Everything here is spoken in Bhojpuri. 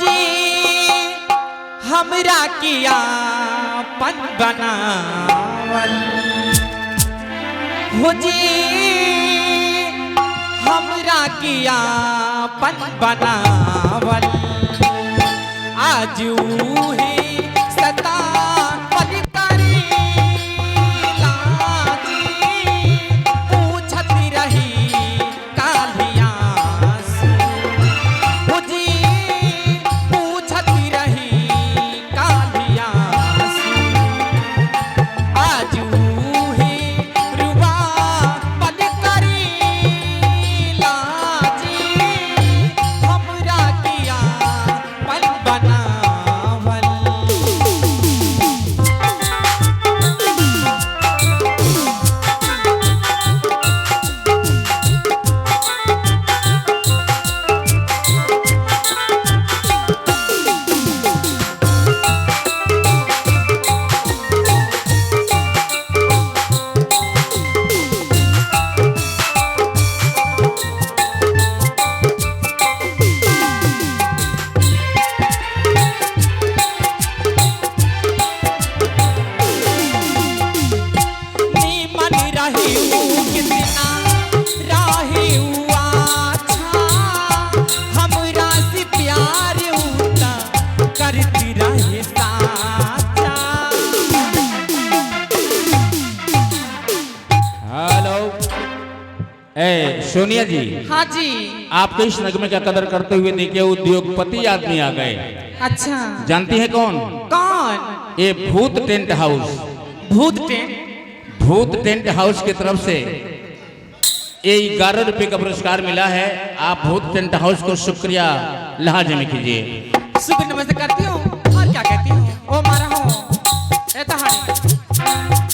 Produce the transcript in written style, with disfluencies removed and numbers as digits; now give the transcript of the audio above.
जी हमरा किया पन बनावल हो जी हमरा किया पन बनावल आज ही सता पद करेला जी पूछत रही कालिया से हो जी पूछत रही कालिया से आज ही रुबा पद करेला जी हमरा किया पन बनावल नीमन रही कितना राही अच्छा हमरा से प्यार उता करती रहे साचा। हेलो। ए सोनिया जी, हाँ जी। आपके इस नगमे का कदर करते हुए देखिए उद्योगपति आदमी आ गए। अच्छा जानती है कौन? कौन? ये भूत टेंट हाउस। भूत टेंट? भूत टेंट हाउस की तरफ से ये 11 रुपए का पुरस्कार मिला है। आप भूत टेंट हाउस को शुक्रिया लिहाजे में कीजिए। शुक्र नमस्ते करती हूँ और क्या कहती हूँ ओ मारा हो ए तहाड़ी